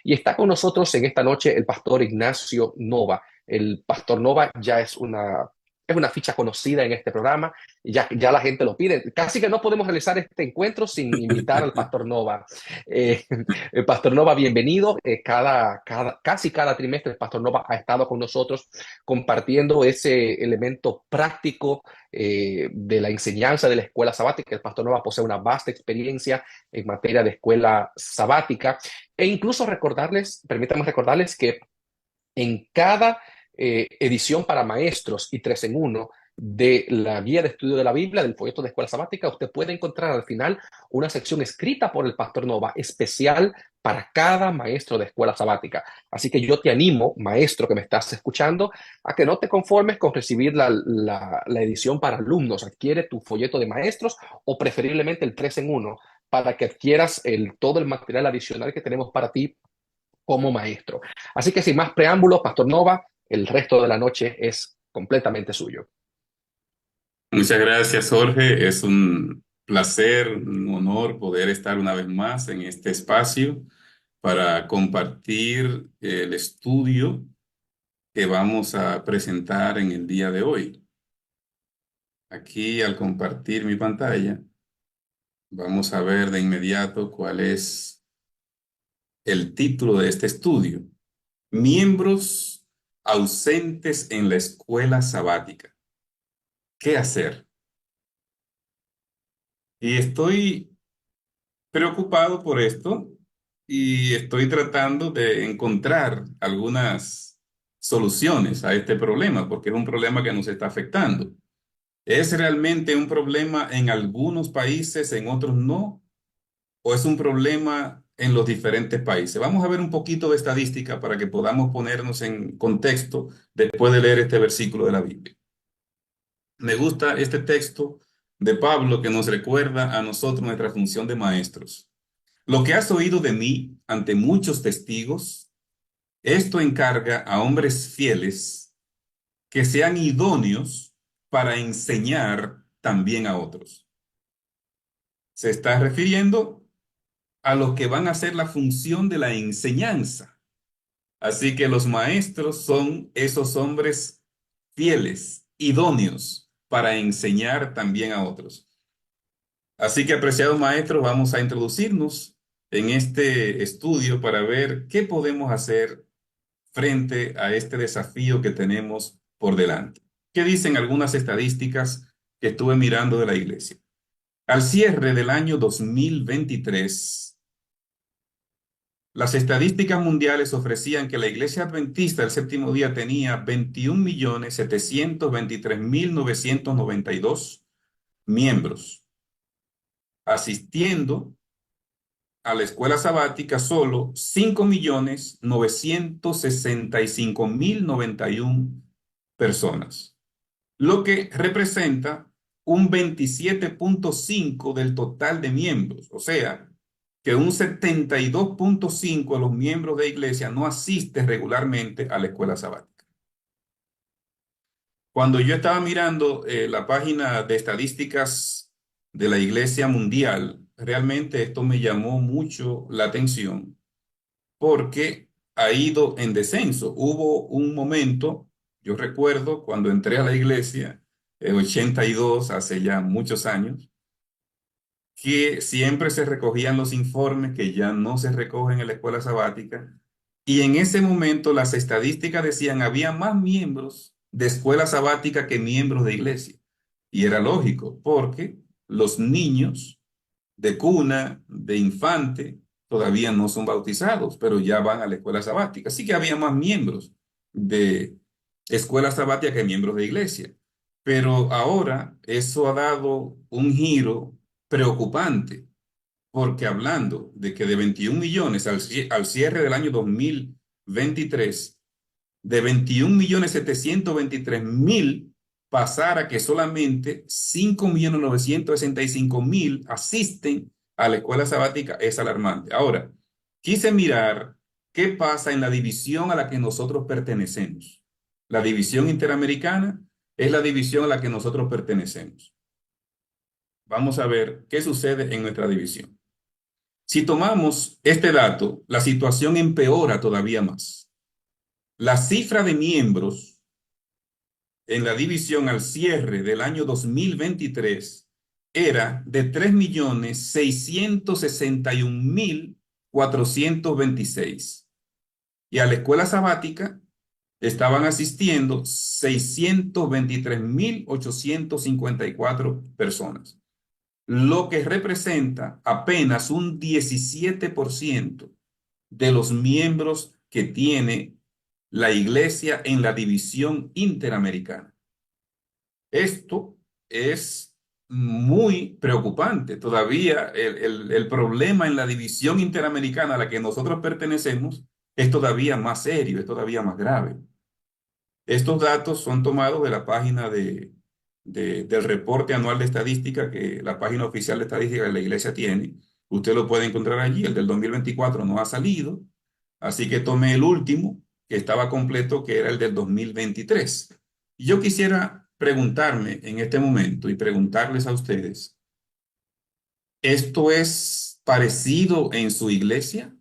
Y está con nosotros en esta noche el pastor Ignacio Nova. El pastor Nova ya es una ficha conocida en este programa, ya la gente lo pide. Casi que no podemos realizar este encuentro sin invitar al pastor Nova. Eh, el pastor Nova, bienvenido. Casi cada trimestre el pastor Nova ha estado con nosotros compartiendo ese elemento práctico de la enseñanza de la escuela sabática. El pastor Nova posee una vasta experiencia en materia de escuela sabática e incluso permítanme recordarles que en cada edición para maestros y 3 en 1 de la guía de estudio de la Biblia, del folleto de escuela sabática, usted puede encontrar al final una sección escrita por el pastor Nova, especial para cada maestro de escuela sabática. Así que yo te animo, maestro que me estás escuchando, a que no te conformes con recibir la edición para alumnos. Adquiere tu folleto de maestros o preferiblemente el 3 en 1 para que adquieras todo el material adicional que tenemos para ti como maestro. Así que sin más preámbulos, Pastor Nova, el resto de la noche es completamente suyo. Muchas gracias, Jorge. Es un placer, un honor poder estar una vez más en este espacio para compartir el estudio que vamos a presentar en el día de hoy. Aquí, al compartir mi pantalla, vamos a ver de inmediato cuál es el título de este estudio. Miembros ausentes en la escuela sabática. ¿Qué hacer? Y estoy preocupado por esto y estoy tratando de encontrar algunas soluciones a este problema, porque es un problema que nos está afectando. ¿Es realmente un problema en algunos países, en otros no? ¿O es un problema en los diferentes países? Vamos a ver un poquito de estadística para que podamos ponernos en contexto después de leer este versículo de la Biblia. Me gusta este texto de Pablo que nos recuerda a nosotros nuestra función de maestros. Lo que has oído de mí ante muchos testigos, esto encarga a hombres fieles que sean idóneos para enseñar también a otros. Se está refiriendo a los que van a hacer la función de la enseñanza. Así que los maestros son esos hombres fieles, idóneos para enseñar también a otros. Así que, apreciados maestros, vamos a introducirnos en este estudio para ver qué podemos hacer frente a este desafío que tenemos por delante. ¿Qué dicen algunas estadísticas que estuve mirando de la iglesia? Al cierre del año 2023, las estadísticas mundiales ofrecían que la Iglesia Adventista del Séptimo Día tenía 21.723.992 miembros, asistiendo a la escuela sabática solo 5.965.091 personas, lo que representa un 27.5 del total de miembros, o sea, que un 72.5 de los miembros de la iglesia no asiste regularmente a la escuela sabática. Cuando yo estaba mirando la página de estadísticas de la Iglesia Mundial, realmente esto me llamó mucho la atención porque ha ido en descenso. Hubo un momento, yo recuerdo cuando entré a la iglesia en 82, hace ya muchos años, que siempre se recogían los informes que ya no se recogen en la escuela sabática. Y en ese momento las estadísticas decían había más miembros de escuela sabática que miembros de iglesia. Y era lógico, porque los niños de cuna, de infante, todavía no son bautizados, pero ya van a la escuela sabática. Así que había más miembros de escuela sabática que miembros de iglesia. Pero ahora eso ha dado un giro preocupante, porque hablando de que de 21 millones al cierre del año 2023, de 21.723.000 pasar a que solamente 5.965.000 asisten a la escuela sabática es alarmante. Ahora, quise mirar qué pasa en la división a la que nosotros pertenecemos. La división interamericana es la división a la que nosotros pertenecemos. Vamos a ver qué sucede en nuestra división. Si tomamos este dato, la situación empeora todavía más. La cifra de miembros en la división al cierre del año 2023 era de 3.661.426. Y a la escuela sabática estaban asistiendo 623.854 personas, lo que representa apenas un 17% de los miembros que tiene la iglesia en la división interamericana. Esto es muy preocupante. Todavía el problema en la división interamericana a la que nosotros pertenecemos es todavía más serio, es todavía más grave. Estos datos son tomados de la página del reporte anual de estadística que la página oficial de estadística de la iglesia tiene. Usted lo puede encontrar allí. El del 2024 no ha salido, así que tomé el último, que estaba completo, que era el del 2023. Y yo quisiera preguntarme en este momento y preguntarles a ustedes, ¿esto es parecido en su iglesia?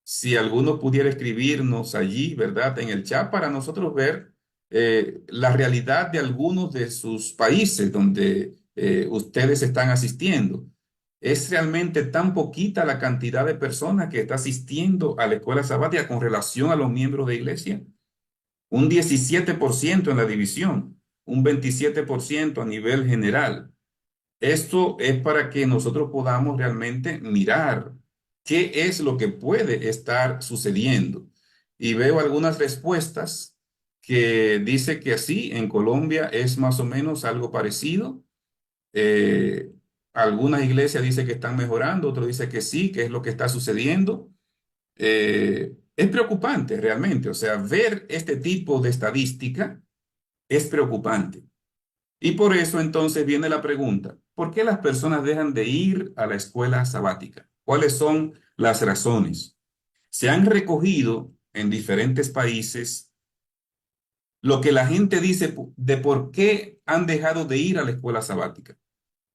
Si alguno pudiera escribirnos allí, ¿verdad? En el chat para nosotros ver la realidad de algunos de sus países donde ustedes están asistiendo. ¿Es realmente tan poquita la cantidad de personas que está asistiendo a la escuela sabática con relación a los miembros de iglesia? Un 17% en la división, un 27% a nivel general. Esto es para que nosotros podamos realmente mirar qué es lo que puede estar sucediendo. Y veo algunas respuestas que dice que sí, en Colombia es más o menos algo parecido. Eh, Algunas iglesias dicen que están mejorando, otros dicen que sí, que es lo que está sucediendo. Es preocupante realmente, o sea, ver este tipo de estadística es preocupante. Y por eso entonces viene la pregunta, ¿por qué las personas dejan de ir a la escuela sabática? ¿Cuáles son las razones? Se han recogido en diferentes países lo que la gente dice de por qué han dejado de ir a la escuela sabática.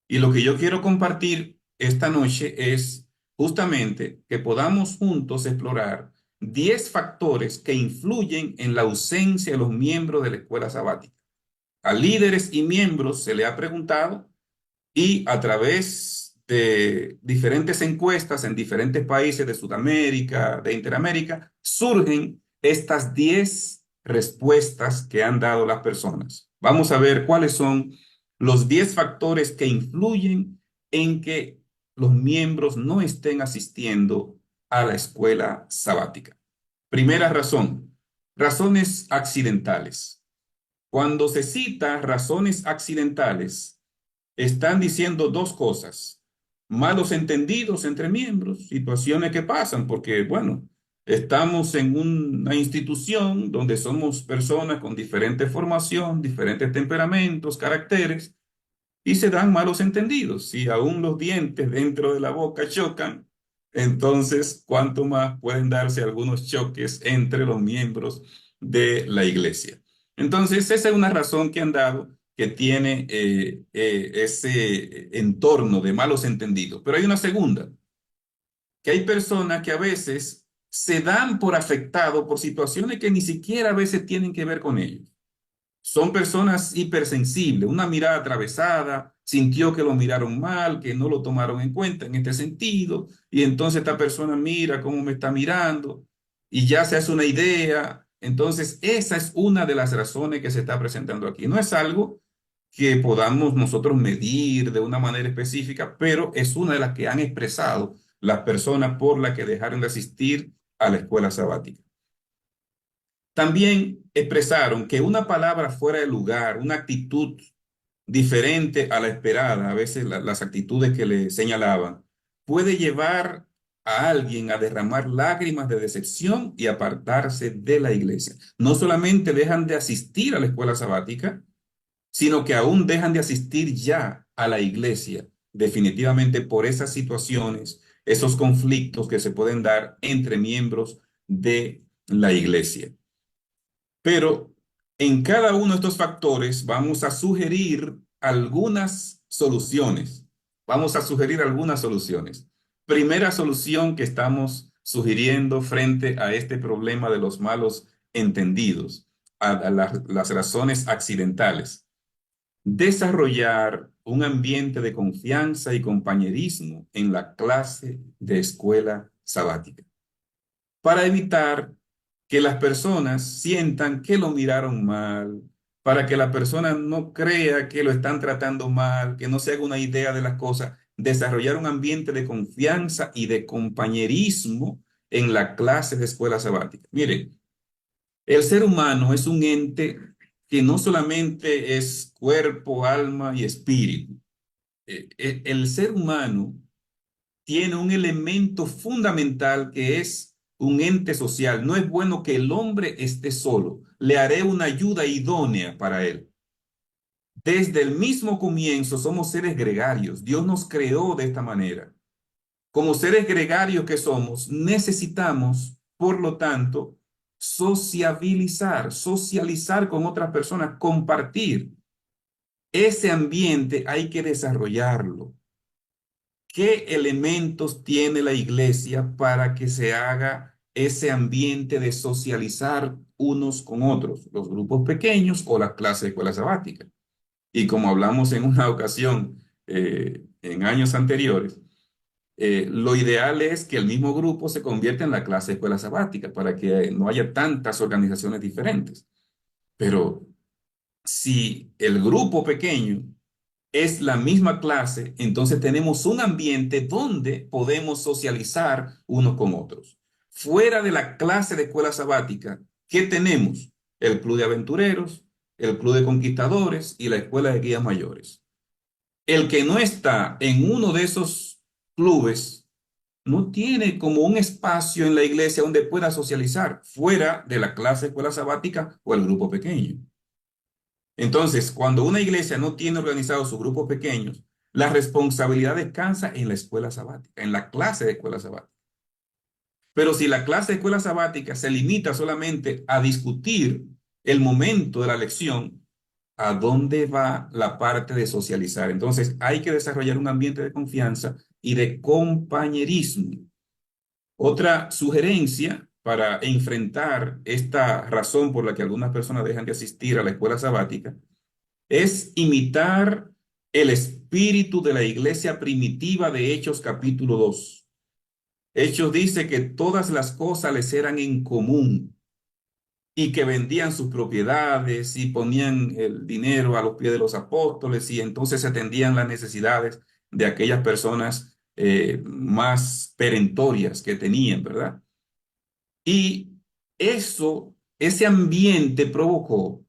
Y lo que yo quiero compartir esta noche es justamente que podamos juntos explorar 10 factores que influyen en la ausencia de los miembros de la escuela sabática. A líderes y miembros se le ha preguntado y a través de diferentes encuestas en diferentes países de Sudamérica, de Interamérica, surgen estas 10 respuestas que han dado las personas. Vamos a ver cuáles son los 10 factores que influyen en que los miembros no estén asistiendo a la escuela sabática. Primera razón, razones accidentales. Cuando se cita razones accidentales, están diciendo dos cosas: malos entendidos entre miembros, situaciones que pasan porque, bueno, estamos en una institución donde somos personas con diferente formación, diferentes temperamentos, caracteres, y se dan malos entendidos. Si aún los dientes dentro de la boca chocan, entonces, ¿cuánto más pueden darse algunos choques entre los miembros de la iglesia? Entonces, esa es una razón que han dado que tiene ese entorno de malos entendidos. Pero hay una segunda, que hay personas que a veces se dan por afectado por situaciones que ni siquiera a veces tienen que ver con ellos. Son personas hipersensibles, una mirada atravesada, sintió que lo miraron mal, que no lo tomaron en cuenta en este sentido, y entonces esta persona mira cómo me está mirando y ya se hace una idea. Entonces, esa es una de las razones que se está presentando aquí. No es algo que podamos nosotros medir de una manera específica, pero es una de las que han expresado las personas por las que dejaron de asistir a la escuela sabática. También expresaron que una palabra fuera de lugar, una actitud diferente a la esperada, a veces las actitudes que le señalaban, puede llevar a alguien a derramar lágrimas de decepción y apartarse de la iglesia. No solamente dejan de asistir a la escuela sabática, sino que aún dejan de asistir ya a la iglesia, definitivamente por esas situaciones, esos conflictos que se pueden dar entre miembros de la iglesia. Pero en cada uno de estos factores vamos a sugerir algunas soluciones. Vamos a sugerir algunas soluciones. Primera solución que estamos sugiriendo frente a este problema de los malos entendidos, a las razones accidentales. Desarrollar un ambiente de confianza y compañerismo en la clase de escuela sabática, para evitar que las personas sientan que lo miraron mal, para que la persona no crea que lo están tratando mal, que no se haga una idea de las cosas, desarrollar un ambiente de confianza y de compañerismo en la clase de escuela sabática. Mire, el ser humano es un ente que no solamente es cuerpo, alma y espíritu. El ser humano tiene un elemento fundamental que es un ente social. No es bueno que el hombre esté solo. Le haré una ayuda idónea para él. Desde el mismo comienzo somos seres gregarios. Dios nos creó de esta manera. Como seres gregarios que somos, necesitamos, por lo tanto, sociabilizar, socializar con otras personas, compartir. Ese ambiente hay que desarrollarlo. ¿Qué elementos tiene la iglesia para que se haga ese ambiente de socializar unos con otros? Los grupos pequeños o la clase de escuela sabática. Y como hablamos en una ocasión en años anteriores, lo ideal es que el mismo grupo se convierta en la clase de escuela sabática para que no haya tantas organizaciones diferentes. Pero si el grupo pequeño es la misma clase, entonces tenemos un ambiente donde podemos socializar unos con otros. Fuera de la clase de escuela sabática, ¿qué tenemos? El club de aventureros, el club de conquistadores y la escuela de guías mayores. El que no está en uno de esos clubes no tiene como un espacio en la iglesia donde pueda socializar fuera de la clase de escuela sabática o el grupo pequeño. Entonces, cuando una iglesia no tiene organizados sus grupos pequeños, la responsabilidad descansa en la escuela sabática, en la clase de escuela sabática. Pero si la clase de escuela sabática se limita solamente a discutir el momento de la lección, ¿a dónde va la parte de socializar? Entonces, hay que desarrollar un ambiente de confianza y de compañerismo. Otra sugerencia para enfrentar esta razón por la que algunas personas dejan de asistir a la escuela sabática es imitar el espíritu de la iglesia primitiva de Hechos capítulo 2. Hechos dice que todas las cosas les eran en común y que vendían sus propiedades y ponían el dinero a los pies de los apóstoles y entonces atendían las necesidades de aquellas personas más perentorias que tenían, ¿verdad? Y ese ambiente provocó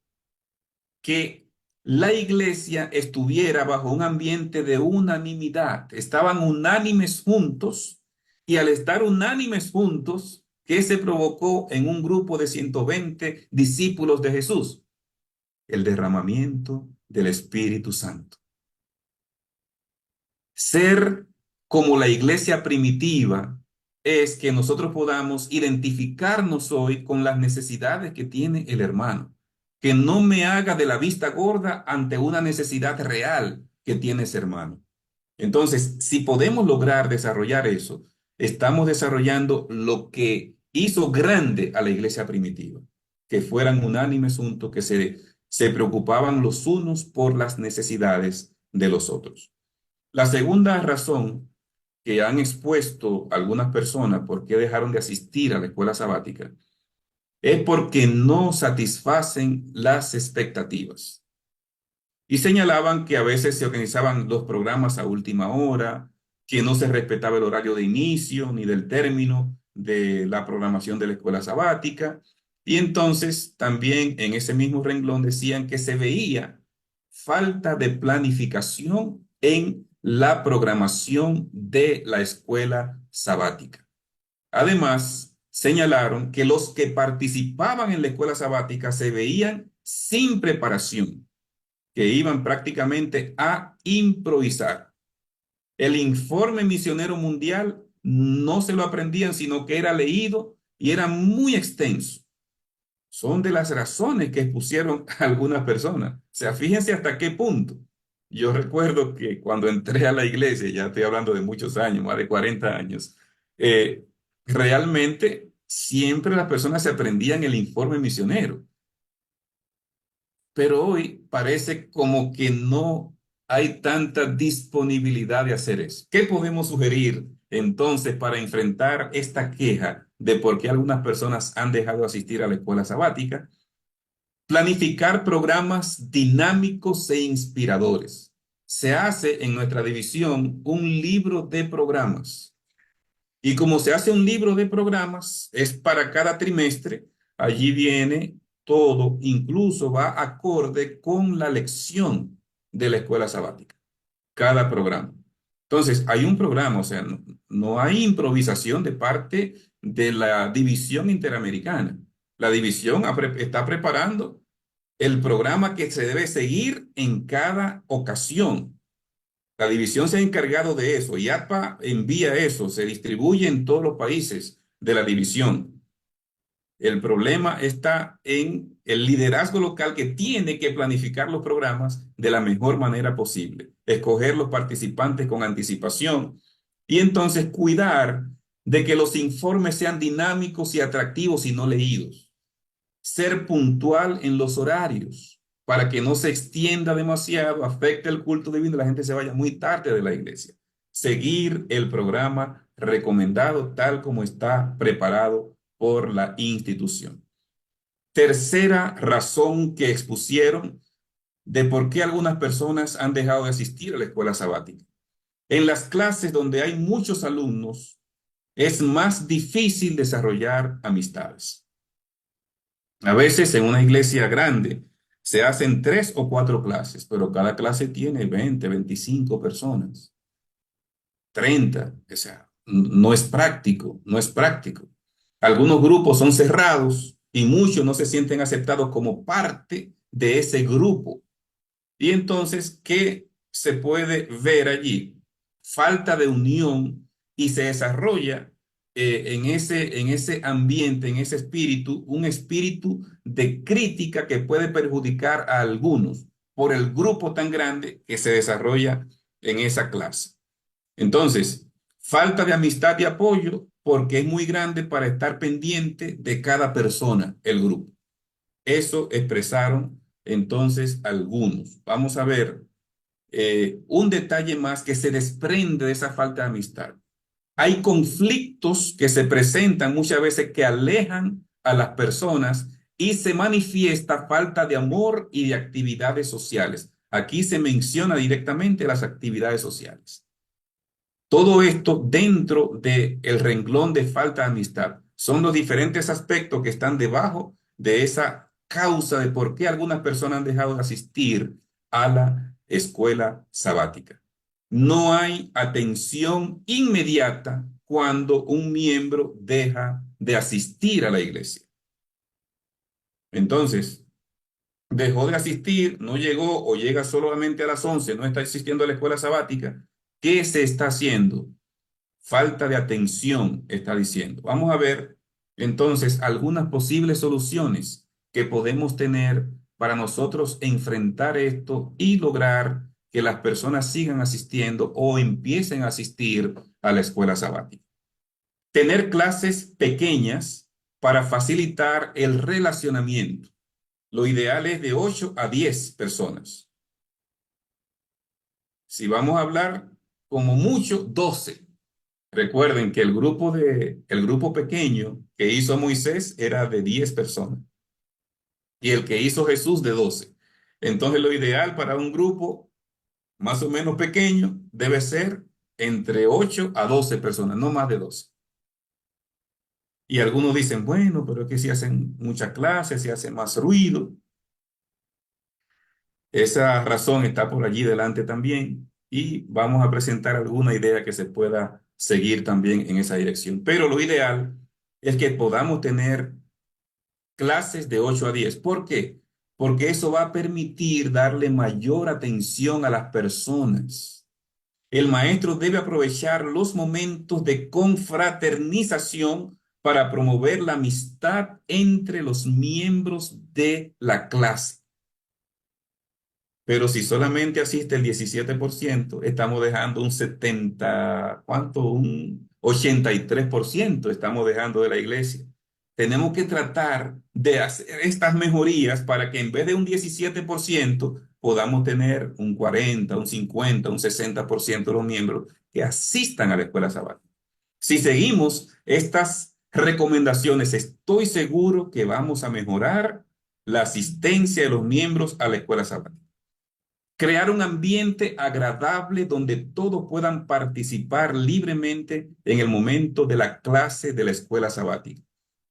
que la iglesia estuviera bajo un ambiente de unanimidad. Estaban unánimes juntos y al estar unánimes juntos, ¿qué se provocó en un grupo de 120 discípulos de Jesús? El derramamiento del Espíritu Santo. Ser como la iglesia primitiva es que nosotros podamos identificarnos hoy con las necesidades que tiene el hermano, que no me haga de la vista gorda ante una necesidad real que tiene ese hermano. Entonces, si podemos lograr desarrollar eso, estamos desarrollando lo que hizo grande a la iglesia primitiva, que fueran unánimes juntos, que se preocupaban los unos por las necesidades de los otros. La segunda razón que han expuesto algunas personas por qué dejaron de asistir a la escuela sabática es porque no satisfacen las expectativas. Y señalaban que a veces se organizaban los programas a última hora, que no se respetaba el horario de inicio ni del término de la programación de la escuela sabática. Y entonces también en ese mismo renglón decían que se veía falta de planificación en la programación de la escuela sabática. Además, señalaron que los que participaban en la escuela sabática se veían sin preparación, que iban prácticamente a improvisar. El informe misionero mundial no se lo aprendían, sino que era leído y era muy extenso. Son de las razones que expusieron algunas personas. O sea, fíjense hasta qué punto. Yo recuerdo que cuando entré a la iglesia, ya estoy hablando de muchos años, más de 40 años, eh, realmente siempre las personas se aprendían el informe misionero, pero hoy parece como que no hay tanta disponibilidad de hacer eso. ¿Qué podemos sugerir entonces para enfrentar esta queja de por qué algunas personas han dejado de asistir a la escuela sabática? Planificar programas dinámicos e inspiradores. Se hace en nuestra división un libro de programas. Y como se hace un libro de programas, es para cada trimestre. Allí viene todo, incluso va acorde con la lección de la escuela sabática, cada programa. Entonces, hay un programa, o sea, no hay improvisación de parte de la división interamericana. La división está preparando el programa que se debe seguir en cada ocasión. La división se ha encargado de eso y APA envía eso, se distribuye en todos los países de la división. El problema está en el liderazgo local que tiene que planificar los programas de la mejor manera posible, escoger los participantes con anticipación y entonces cuidar de que los informes sean dinámicos y atractivos y no leídos. Ser puntual en los horarios para que no se extienda demasiado, afecte el culto divino y la gente se vaya muy tarde de la iglesia. Seguir el programa recomendado tal como está preparado por la institución. Tercera razón que expusieron de por qué algunas personas han dejado de asistir a la escuela sabática. En las clases donde hay muchos alumnos, es más difícil desarrollar amistades. A veces en una iglesia grande se hacen 3 o 4 clases, pero cada clase tiene 20, 25 personas, 30. O sea, no es práctico, no es práctico. Algunos grupos son cerrados y muchos no se sienten aceptados como parte de ese grupo. Y entonces, ¿qué se puede ver allí? Falta de unión y se desarrolla en ese ambiente, en ese espíritu, un espíritu de crítica que puede perjudicar a algunos por el grupo tan grande que se desarrolla en esa clase. Entonces, falta de amistad y apoyo porque es muy grande para estar pendiente de cada persona, el grupo. Eso expresaron entonces algunos. Vamos a ver un detalle más que se desprende de esa falta de amistad. Hay conflictos que se presentan muchas veces que alejan a las personas y se manifiesta falta de amor y de actividades sociales. Aquí se menciona directamente las actividades sociales. Todo esto dentro del renglón de falta de amistad. Son los diferentes aspectos que están debajo de esa causa de por qué algunas personas han dejado de asistir a la escuela sabática. No hay atención inmediata cuando un miembro deja de asistir a la iglesia. Entonces, dejó de asistir, no llegó o llega solamente a las 11, no está asistiendo a la escuela sabática. ¿Qué se está haciendo? Falta de atención, está diciendo. Vamos a ver entonces algunas posibles soluciones que podemos tener para nosotros enfrentar esto y lograr que las personas sigan asistiendo o empiecen a asistir a la escuela sabática. Tener clases pequeñas para facilitar el relacionamiento. Lo ideal es de 8 a 10 personas. Si vamos a hablar como mucho, 12. Recuerden que el grupo pequeño que hizo Moisés era de 10 personas y el que hizo Jesús de 12. Entonces lo ideal para un grupo más o menos pequeño debe ser entre 8 a 12 personas, no más de 12. Y algunos dicen, bueno, pero es que si hacen muchas clases, si hacen más ruido. Esa razón está por allí delante también y vamos a presentar alguna idea que se pueda seguir también en esa dirección. Pero lo ideal es que podamos tener clases de 8 a 10. ¿Por qué? Porque eso va a permitir darle mayor atención a las personas. El maestro debe aprovechar los momentos de confraternización para promover la amistad entre los miembros de la clase. Pero si solamente asiste el 17%, estamos dejando un 70, ¿cuánto? Un 83% estamos dejando de la iglesia. Tenemos que tratar de hacer estas mejorías para que en vez de un 17% podamos tener un 40, un 50, un 60% de los miembros que asistan a la escuela sabática. Si seguimos estas recomendaciones, estoy seguro que vamos a mejorar la asistencia de los miembros a la escuela sabática. Crear un ambiente agradable donde todos puedan participar libremente en el momento de la clase de la escuela sabática.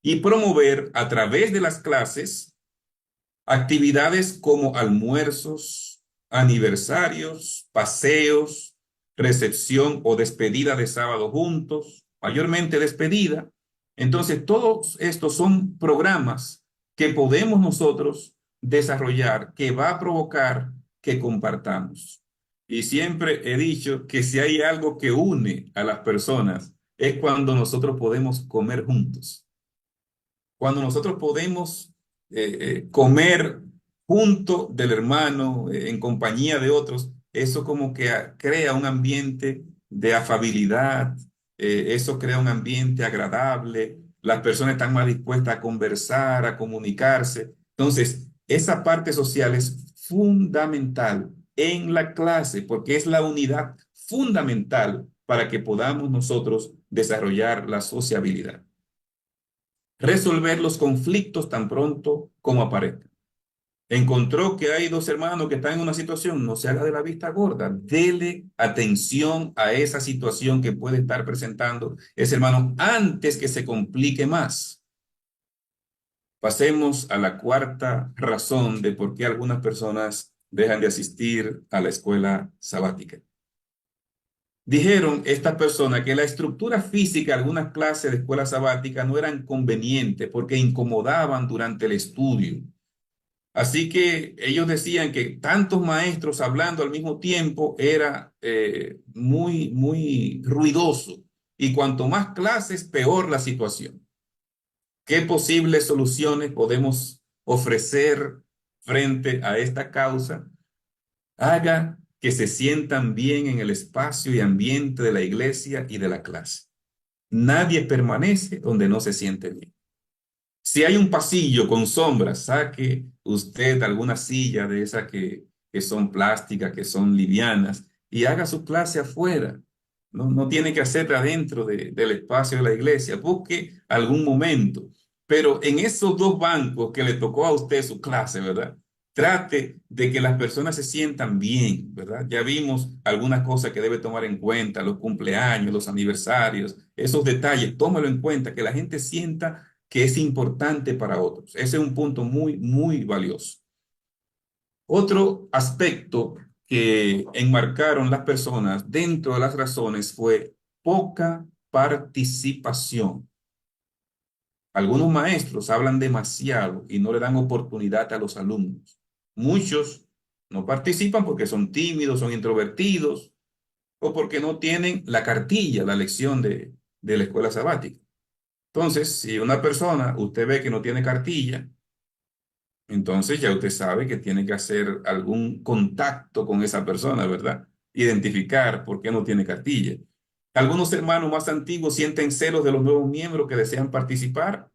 Y promover a través de las clases actividades como almuerzos, aniversarios, paseos, recepción o despedida de sábado juntos, mayormente despedida. Entonces, todos estos son programas que podemos nosotros desarrollar, que va a provocar que compartamos. Y siempre he dicho que si hay algo que une a las personas, es cuando nosotros podemos comer juntos. Cuando nosotros podemos comer junto del hermano, en compañía de otros, eso como que crea un ambiente de afabilidad, eso crea un ambiente agradable, las personas están más dispuestas a conversar, a comunicarse. Entonces, esa parte social es fundamental en la clase porque es la unidad fundamental para que podamos nosotros desarrollar la sociabilidad. Resolver los conflictos tan pronto como aparezcan. Encontró que hay dos hermanos que están en una situación, no se haga de la vista gorda, dele atención a esa situación que puede estar presentando ese hermano antes que se complique más. Pasemos a la cuarta razón de por qué algunas personas dejan de asistir a la escuela sabática. Dijeron estas personas que la estructura física de algunas clases de escuela sabática no eran convenientes porque incomodaban durante el estudio. Así que ellos decían que tantos maestros hablando al mismo tiempo era muy ruidoso. Y cuanto más clases, peor la situación. ¿Qué posibles soluciones podemos ofrecer frente a esta causa? Haga que se sientan bien en el espacio y ambiente de la iglesia y de la clase. Nadie permanece donde no se siente bien. Si hay un pasillo con sombras, saque usted alguna silla de esas que son plásticas, que son livianas, y haga su clase afuera. No tiene que hacerla dentro del espacio de la iglesia. Busque algún momento. Pero en esos dos bancos que le tocó a usted su clase, ¿verdad? Trate de que las personas se sientan bien, ¿verdad? Ya vimos algunas cosas que debe tomar en cuenta, los cumpleaños, los aniversarios, esos detalles, tómalo en cuenta, que la gente sienta que es importante para otros. Ese es un punto muy valioso. Otro aspecto que enmarcaron las personas dentro de las razones fue poca participación. Algunos maestros hablan demasiado y no le dan oportunidad a los alumnos. Muchos no participan porque son tímidos, son introvertidos o porque no tienen la cartilla, la lección de la escuela sabática. Entonces, si una persona, usted ve que no tiene cartilla, entonces ya usted sabe que tiene que hacer algún contacto con esa persona, ¿verdad? Identificar por qué no tiene cartilla. Algunos hermanos más antiguos sienten celos de los nuevos miembros que desean participar.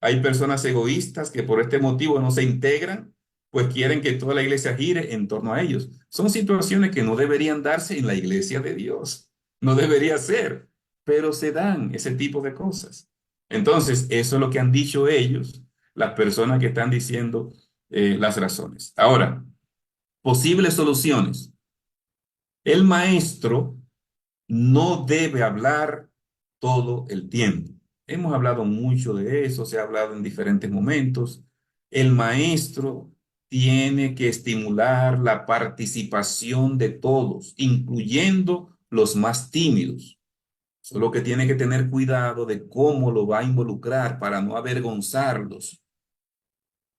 Hay personas egoístas que por este motivo no se integran, pues quieren que toda la iglesia gire en torno a ellos. Son situaciones que no deberían darse en la iglesia de Dios. No debería ser, pero se dan ese tipo de cosas. Entonces, eso es lo que han dicho ellos, las personas que están diciendo las razones. Ahora, posibles soluciones. El maestro no debe hablar todo el tiempo. Hemos hablado mucho de eso, se ha hablado en diferentes momentos. El maestro tiene que estimular la participación de todos, incluyendo los más tímidos. Solo que tiene que tener cuidado de cómo lo va a involucrar para no avergonzarlos.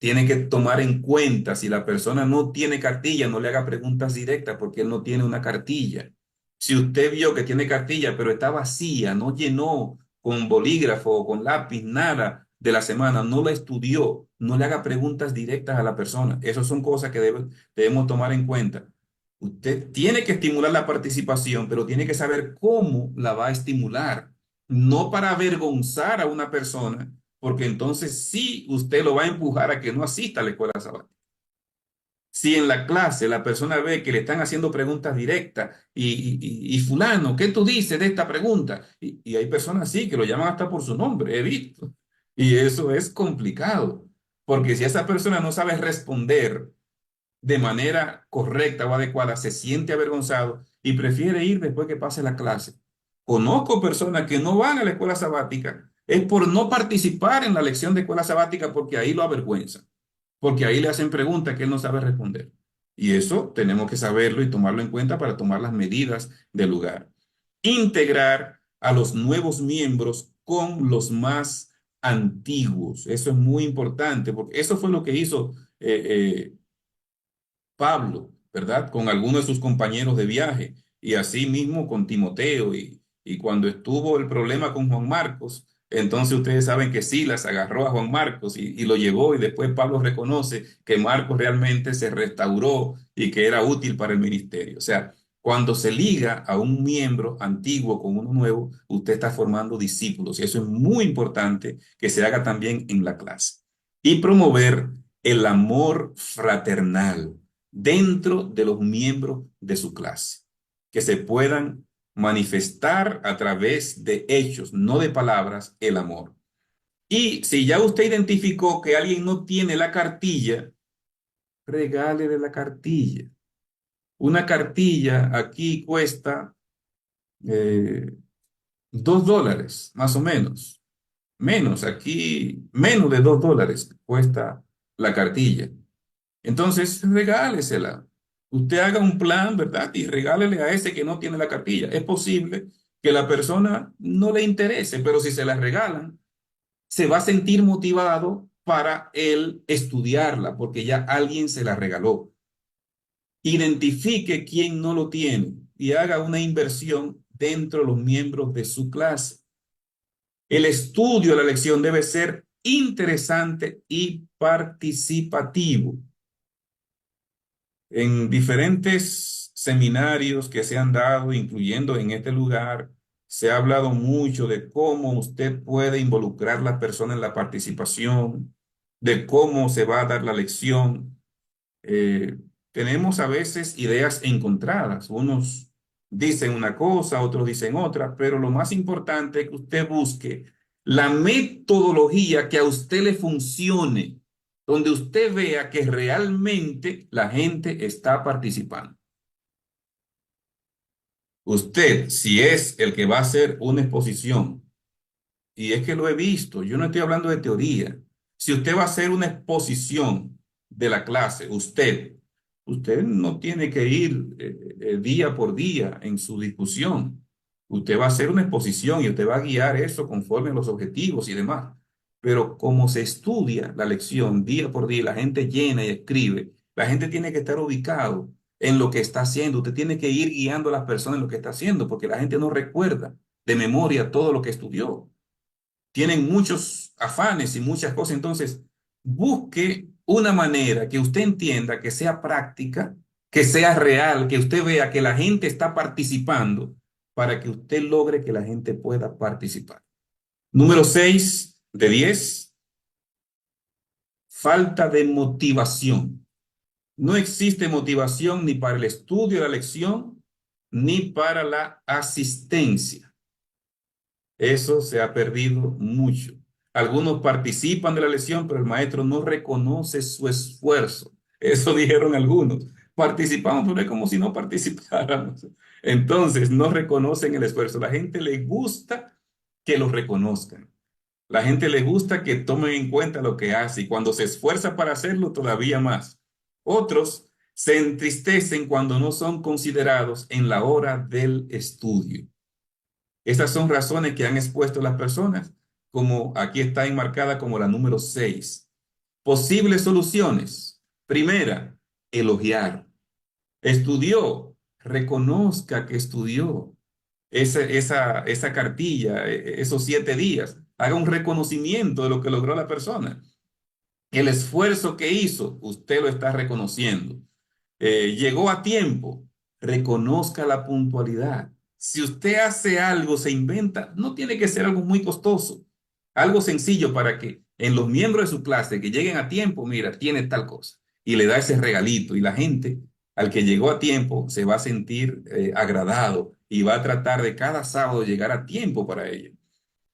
Tiene que tomar en cuenta si la persona no tiene cartilla, no le haga preguntas directas porque él no tiene una cartilla. Si usted vio que tiene cartilla, pero está vacía, no llenó con bolígrafo o con lápiz, nada, de la semana no la estudió, no le haga preguntas directas a la persona. Esas son cosas que debemos tomar en cuenta. Usted tiene que estimular la participación, pero tiene que saber cómo la va a estimular. No para avergonzar a una persona, porque entonces sí usted lo va a empujar a que no asista a la escuela sabática. Si en la clase la persona ve que le están haciendo preguntas directas y fulano, ¿qué tú dices de esta pregunta? Y hay personas así que lo llaman hasta por su nombre, he visto. Y eso es complicado, porque si esa persona no sabe responder de manera correcta o adecuada, se siente avergonzado y prefiere ir después que pase la clase. Conozco personas que no van a la escuela sabática, es por no participar en la lección de escuela sabática porque ahí lo avergüenzan, porque ahí le hacen preguntas que él no sabe responder. Y eso tenemos que saberlo y tomarlo en cuenta para tomar las medidas del lugar. Integrar a los nuevos miembros con los más antiguos. Eso es muy importante, porque eso fue lo que hizo Pablo, ¿verdad? Con algunos de sus compañeros de viaje y así mismo con Timoteo y cuando estuvo el problema con Juan Marcos, entonces ustedes saben que Silas agarró a Juan Marcos y lo llevó y después Pablo reconoce que Marcos realmente se restauró y que era útil para el ministerio. O sea, cuando se liga a un miembro antiguo con uno nuevo, usted está formando discípulos y eso es muy importante que se haga también en la clase. Y promover el amor fraternal dentro de los miembros de su clase, que se puedan manifestar a través de hechos, no de palabras, el amor. Y si ya usted identificó que alguien no tiene la cartilla, regálele la cartilla. Una cartilla aquí cuesta eh, $2, más o menos. Menos, aquí menos de $2 cuesta la cartilla. Entonces, regálesela. Usted haga un plan, ¿verdad? Y regálele a ese que no tiene la cartilla. Es posible que la persona no le interese, pero si se la regalan, se va a sentir motivado para él estudiarla, porque ya alguien se la regaló. Identifique quién no lo tiene y haga una inversión dentro de los miembros de su clase. El estudio de la lección debe ser interesante y participativo. En diferentes seminarios que se han dado, incluyendo en este lugar, se ha hablado mucho de cómo usted puede involucrar a la persona en la participación, de cómo se va a dar la lección. Eh, Tenemos a veces ideas encontradas. Unos dicen una cosa, otros dicen otra, pero lo más importante es que usted busque la metodología que a usted le funcione, donde usted vea que realmente la gente está participando. Usted, si es el que va a hacer una exposición, y es que lo he visto, yo no estoy hablando de teoría. Si usted va a hacer una exposición de la clase, usted no tiene que ir día por día en su discusión. Usted va a hacer una exposición y usted va a guiar eso conforme a los objetivos y demás. Pero como se estudia la lección día por día, la gente llena y escribe, la gente tiene que estar ubicado en lo que está haciendo. Usted tiene que ir guiando a las personas en lo que está haciendo, porque la gente no recuerda de memoria todo lo que estudió, tienen muchos afanes y muchas cosas. Entonces, busque una manera que usted entienda, que sea práctica, que sea real, que usted vea que la gente está participando para que usted logre que la gente pueda participar. Número 6 de 10, falta de motivación. No existe motivación ni para el estudio de la lección, ni para la asistencia. Eso se ha perdido mucho. Algunos participan de la lección, pero el maestro no reconoce su esfuerzo. Eso dijeron algunos. Participamos, pero es como si no participáramos. Entonces, no reconocen el esfuerzo. La gente le gusta que lo reconozcan. La gente le gusta que tomen en cuenta lo que hace y cuando se esfuerza para hacerlo, todavía más. Otros se entristecen cuando no son considerados en la hora del estudio. Estas son razones que han expuesto las personas, como aquí está enmarcada como la número 6. Posibles soluciones. Primera, elogiar. Estudió, reconozca que estudió esa cartilla, esos 7 días. haga un reconocimiento de lo que logró la persona. El esfuerzo que hizo, usted lo está reconociendo. Llegó a tiempo, reconozca la puntualidad. Si usted hace algo, se inventa, no tiene que ser algo muy costoso, algo sencillo para que en los miembros de su clase que lleguen a tiempo, mira, tiene tal cosa, y le da ese regalito, y la gente al que llegó a tiempo se va a sentir agradado y va a tratar de cada sábado llegar a tiempo para ello.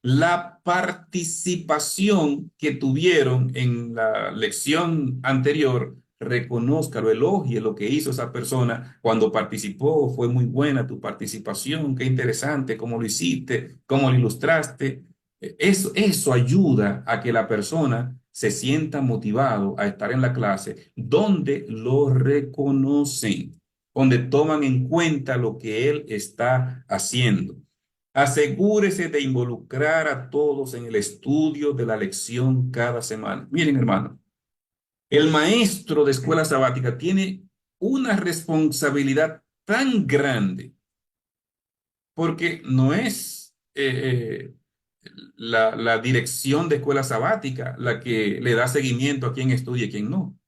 La participación que tuvieron en la lección anterior, reconózcalo, elogie lo que hizo esa persona cuando participó. Fue muy buena tu participación, qué interesante, cómo lo hiciste, cómo lo ilustraste. Eso ayuda a que la persona se sienta motivado a estar en la clase donde lo reconocen, donde toman en cuenta lo que él está haciendo. Asegúrese de involucrar a todos en el estudio de la lección cada semana. Miren, hermano, el maestro de escuela sabática tiene una responsabilidad tan grande porque no es la dirección de escuela sabática la que le da seguimiento a quién estudia y quién no.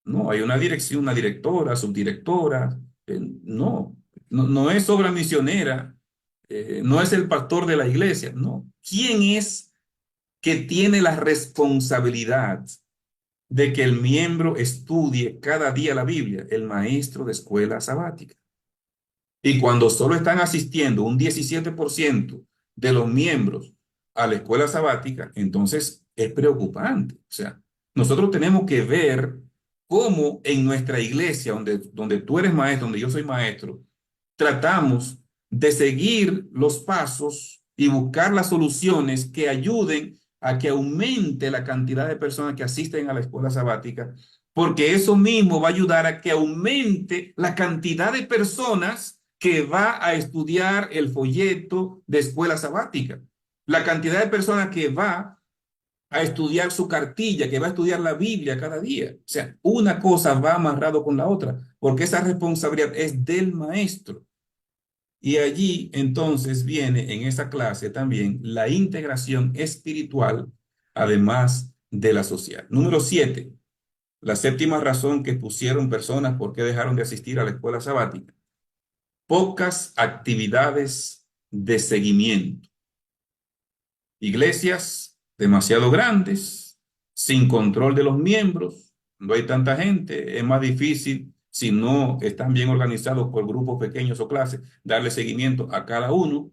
No, hay una dirección, una directora, subdirectora. No es obra misionera, no es el pastor de la iglesia, no. ¿Quién es que tiene la responsabilidad de que el miembro estudie cada día la Biblia? El maestro de escuela sabática. Y cuando solo están asistiendo un 17% de los miembros a la escuela sabática, entonces es preocupante. O sea, nosotros tenemos que ver cómo en nuestra iglesia, donde tú eres maestro, donde yo soy maestro, tratamos de seguir los pasos y buscar las soluciones que ayuden a que aumente la cantidad de personas que asisten a la escuela sabática, porque eso mismo va a ayudar a que aumente la cantidad de personas que va a estudiar el folleto de escuela sabática, la cantidad de personas que va a estudiar su cartilla, que va a estudiar la Biblia cada día. O sea, una cosa va amarrado con la otra, porque esa responsabilidad es del maestro. Y allí entonces viene en esa clase también la integración espiritual, además de la social. Número 7, la séptima razón que pusieron personas por qué dejaron de asistir a la escuela sabática. Pocas actividades de seguimiento. Iglesias demasiado grandes, sin control de los miembros, no hay tanta gente, es más difícil si no están bien organizados por grupos pequeños o clases, darle seguimiento a cada uno.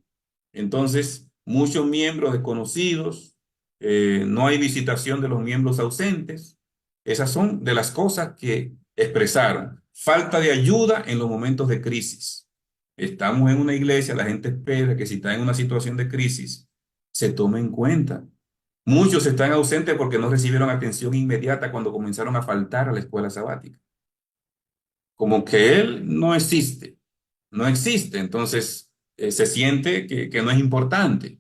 Entonces, muchos miembros desconocidos, no hay visitación de los miembros ausentes. Esas son de las cosas que expresaron. Falta de ayuda en los momentos de crisis. Estamos en una iglesia, la gente espera que si está en una situación de crisis, se tome en cuenta. Muchos están ausentes porque no recibieron atención inmediata cuando comenzaron a faltar a la escuela sabática. Como que él no existe, no existe, entonces se siente que no es importante.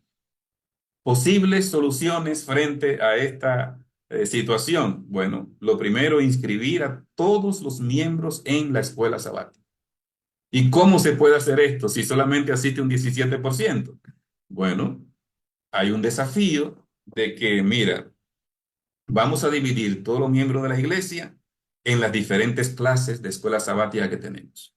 Posibles soluciones frente a esta situación. Bueno, lo primero, inscribir a todos los miembros en la escuela sabática. ¿Y cómo se puede hacer esto si solamente asiste un 17%? Bueno, hay un desafío de que, mira, vamos a dividir todos los miembros de la iglesia en las diferentes clases de escuela sabática que tenemos.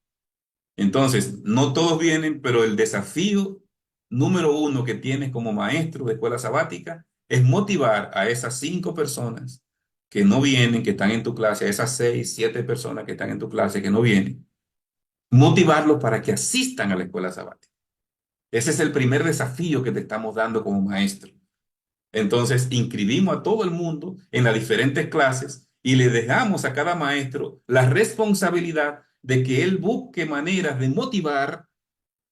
Entonces, no todos vienen, pero el desafío número uno que tienes como maestro de escuela sabática es motivar a esas 5 personas que no vienen, que están en tu clase, a esas 6, 7 personas que están en tu clase que no vienen, motivarlos para que asistan a la escuela sabática. Ese es el primer desafío que te estamos dando como maestro. Entonces, inscribimos a todo el mundo en las diferentes clases y le dejamos a cada maestro la responsabilidad de que él busque maneras de motivar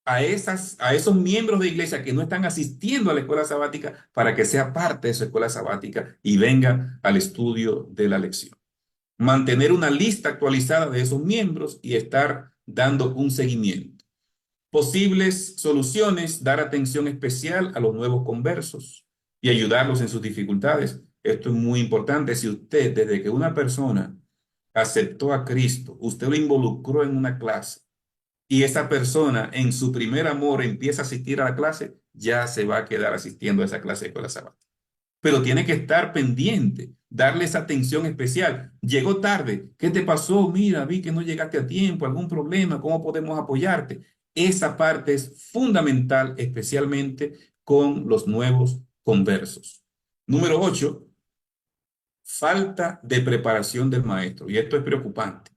a esos miembros de iglesia que no están asistiendo a la escuela sabática para que sea parte de su escuela sabática y venga al estudio de la lección. Mantener una lista actualizada de esos miembros y estar dando un seguimiento. Posibles soluciones, dar atención especial a los nuevos conversos y ayudarlos en sus dificultades. Esto es muy importante. Si usted, desde que una persona aceptó a Cristo, usted lo involucró en una clase y esa persona en su primer amor empieza a asistir a la clase, ya se va a quedar asistiendo a esa clase de escuela sabática. pero tiene que estar pendiente, darle esa atención especial. Llegó tarde, ¿qué te pasó? Mira, vi que no llegaste a tiempo, algún problema, ¿cómo podemos apoyarte? Esa parte es fundamental, especialmente con los nuevos conversos. Número 8, falta de preparación del maestro. Y esto es preocupante,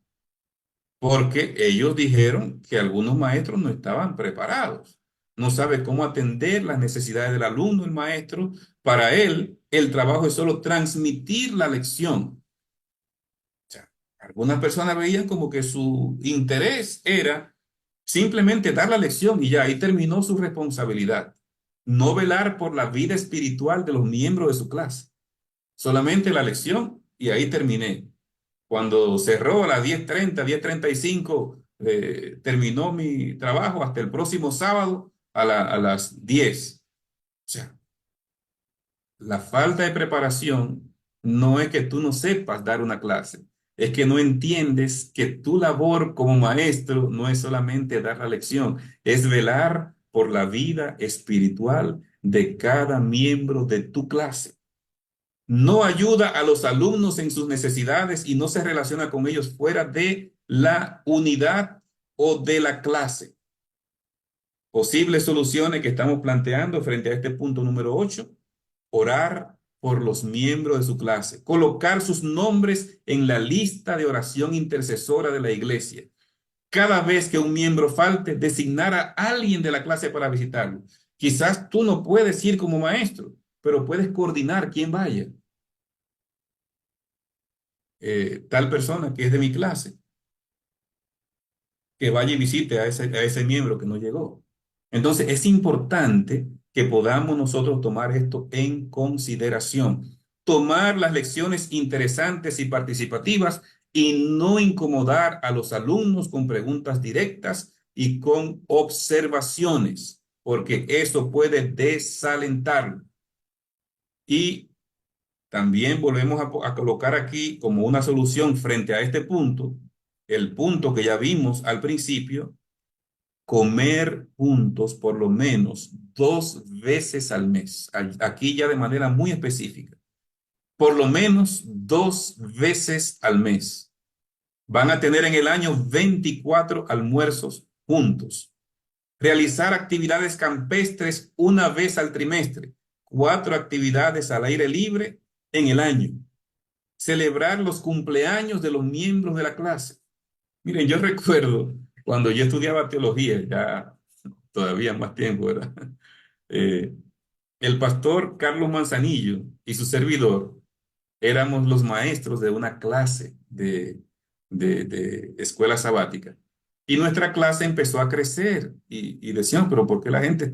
porque ellos dijeron que algunos maestros no estaban preparados. No sabe cómo atender las necesidades del alumno, el maestro. Para él, el trabajo es solo transmitir la lección. O sea, algunas personas veían como que su interés era simplemente dar la lección y ya ahí terminó su responsabilidad. No velar por la vida espiritual de los miembros de su clase. Solamente la lección y ahí terminé. Cuando cerró a las 10:30, 10:35, terminó mi trabajo hasta el próximo sábado a las 10. O sea, la falta de preparación no es que tú no sepas dar una clase, es que no entiendes que tu labor como maestro no es solamente dar la lección, es velar por la vida espiritual de cada miembro de tu clase. No ayuda a los alumnos en sus necesidades y no se relaciona con ellos fuera de la unidad o de la clase. Posibles soluciones que estamos planteando frente a este punto número 8: orar por los miembros de su clase, colocar sus nombres en la lista de oración intercesora de la iglesia. Cada vez que un miembro falte, designar a alguien de la clase para visitarlo. Quizás tú no puedes ir como maestro, pero puedes coordinar quién vaya. Tal persona que es de mi clase, que vaya y visite a ese miembro que no llegó. Entonces, es importante que podamos nosotros tomar esto en consideración, tomar las lecciones interesantes y participativas y no incomodar a los alumnos con preguntas directas y con observaciones, porque eso puede desalentarlo. Y también volvemos a colocar aquí como una solución frente a este punto, el punto que ya vimos al principio: comer juntos por lo menos 2 veces al mes. Aquí ya de manera muy específica. Por lo menos 2 veces al mes. Van a tener en el año 24 almuerzos juntos. Realizar actividades campestres 1 vez al trimestre. 4 actividades al aire libre en el año. Celebrar los cumpleaños de los miembros de la clase. Miren, yo recuerdo cuando yo estudiaba teología, ya todavía más tiempo, ¿verdad? Eh, el pastor Carlos Manzanillo y su servidor éramos los maestros de una clase de escuela sabática. Y nuestra clase empezó a crecer y decían, pero ¿por qué la gente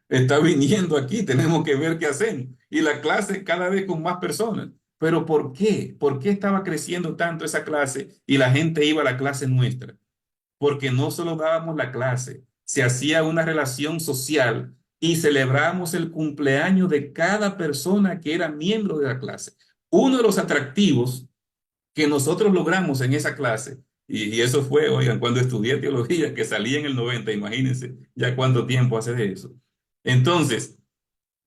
está viniendo aquí? Tenemos que ver qué hacemos. Y la clase cada vez con más personas. ¿Pero por qué? ¿Por qué estaba creciendo tanto esa clase y la gente iba a la clase nuestra? Porque no solo dábamos la clase, se hacía una relación social y celebramos el cumpleaños de cada persona que era miembro de la clase. Uno de los atractivos que nosotros logramos en esa clase, y eso fue, oigan, cuando estudié teología, que salí en el 90, imagínense ya cuánto tiempo hace de eso. Entonces,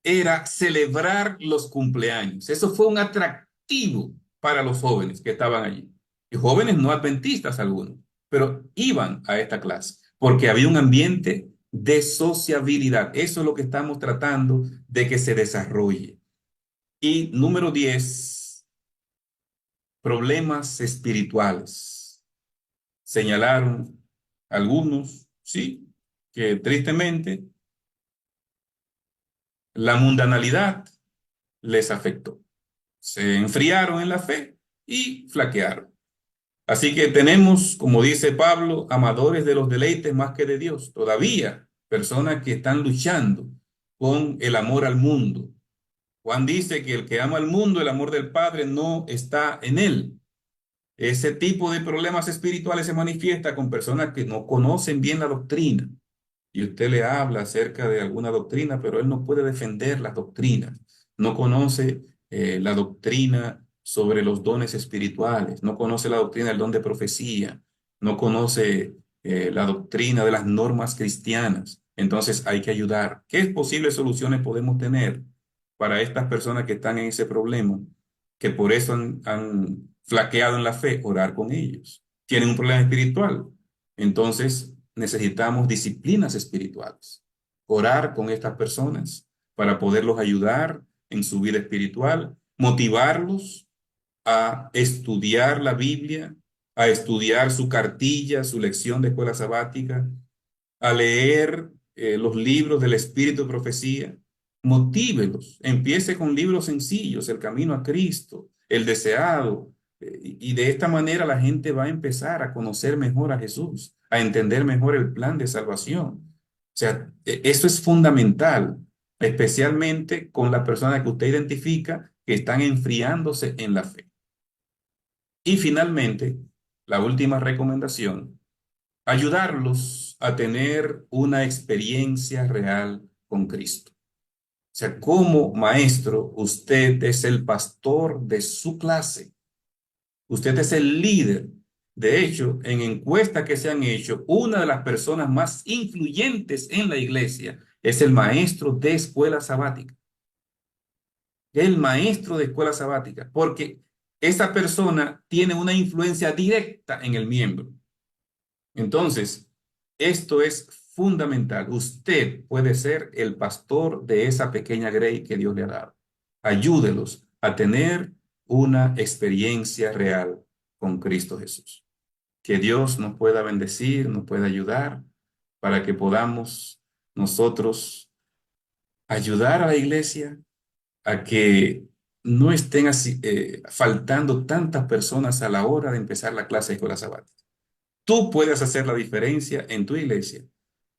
era celebrar los cumpleaños. Eso fue un atractivo para los jóvenes que estaban allí. Y jóvenes no adventistas algunos, pero iban a esta clase porque había un ambiente de sociabilidad. Eso es lo que estamos tratando de que se desarrolle. Y número 10, problemas espirituales. Señalaron algunos, sí, que tristemente la mundanalidad les afectó. Se enfriaron en la fe y flaquearon. Así que tenemos, como dice Pablo, amadores de los deleites más que de Dios. Todavía personas que están luchando con el amor al mundo. Juan dice que el que ama al mundo, el amor del Padre no está en él. Ese tipo de problemas espirituales se manifiesta con personas que no conocen bien la doctrina. Y usted le habla acerca de alguna doctrina, pero él no puede defender las doctrinas. No conoce la doctrina sobre los dones espirituales, no conoce la doctrina del don de profecía, no conoce la doctrina de las normas cristianas. Entonces hay que ayudar. ¿Qué posibles soluciones podemos tener? para estas personas que están en ese problema, que por eso han flaqueado en la fe, orar con ellos. Tienen un problema espiritual. Entonces necesitamos disciplinas espirituales. Orar con estas personas para poderlos ayudar en su vida espiritual, motivarlos a estudiar la Biblia, a estudiar su cartilla, su lección de escuela sabática, a leer los libros del Espíritu de Profecía. Motívelos. Empiece con libros sencillos, El Camino a Cristo, El Deseado. Y de esta manera la gente va a empezar a conocer mejor a Jesús, a entender mejor el plan de salvación. O sea, eso es fundamental, especialmente con las personas que usted identifica que están enfriándose en la fe. Y finalmente, la última recomendación: ayudarlos a tener una experiencia real con Cristo. O sea, como maestro, usted es el pastor de su clase. Usted es el líder. De hecho, en encuestas que se han hecho, una de las personas más influyentes en la iglesia es el maestro de escuela sabática. El maestro de escuela sabática, porque esa persona tiene una influencia directa en el miembro. Entonces, esto es fundamental. Usted puede ser el pastor de esa pequeña grey que Dios le ha dado. Ayúdelos a tener una experiencia real con Cristo Jesús. Que Dios nos pueda bendecir, nos pueda ayudar para que podamos nosotros ayudar a la iglesia a que no estén así, faltando tantas personas a la hora de empezar la clase de escuela sabática. Tú puedes hacer la diferencia en tu iglesia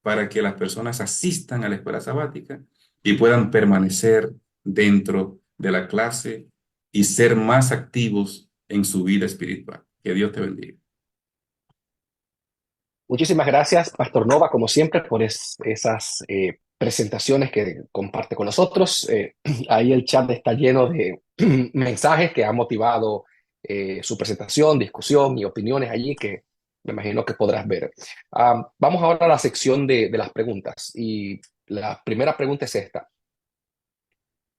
para que las personas asistan a la escuela sabática y puedan permanecer dentro de la clase y ser más activos en su vida espiritual. Que Dios te bendiga. Muchísimas gracias, Pastor Nova, como siempre, por esas presentaciones que comparte con nosotros. Ahí el chat está lleno de mensajes que han motivado su presentación, discusión y opiniones allí que me imagino que podrás ver. Vamos ahora a la sección de las preguntas. Y la primera pregunta es esta.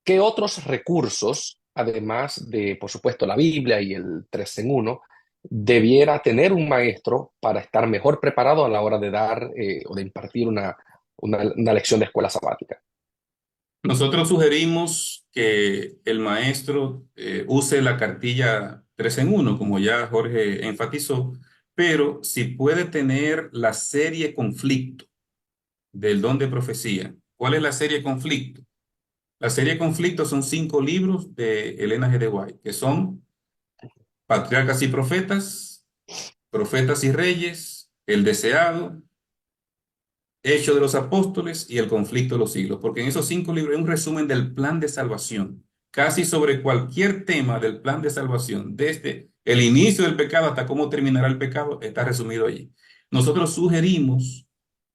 ¿Qué otros recursos, además de, por supuesto, la Biblia y el 3 en 1, debiera tener un maestro para estar mejor preparado a la hora de dar o de impartir una lección de escuela sabática? Nosotros sugerimos que el maestro use la cartilla 3 en 1, como ya Jorge enfatizó, pero si puede tener la serie Conflicto del don de profecía. ¿Cuál es la serie Conflicto? La serie Conflicto son 5 libros de Elena G. de White, que son Patriarcas y Profetas, Profetas y Reyes, El Deseado, Hechos de los Apóstoles y El Conflicto de los Siglos, porque en esos 5 libros hay un resumen del plan de salvación, casi sobre cualquier tema del plan de salvación, desde el inicio del pecado hasta cómo terminará el pecado, está resumido allí. Nosotros sugerimos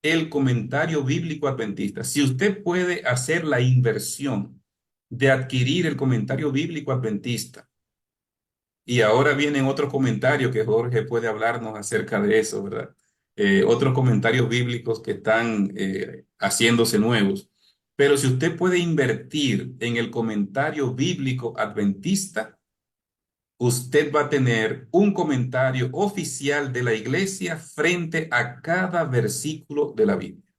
el comentario bíblico adventista. Si usted puede hacer la inversión de adquirir el comentario bíblico adventista, y ahora vienen otros comentarios que Jorge puede hablarnos acerca de eso, ¿verdad? Otros comentarios bíblicos que están haciéndose nuevos. Pero si usted puede invertir en el comentario bíblico adventista, usted va a tener un comentario oficial de la iglesia frente a cada versículo de la Biblia.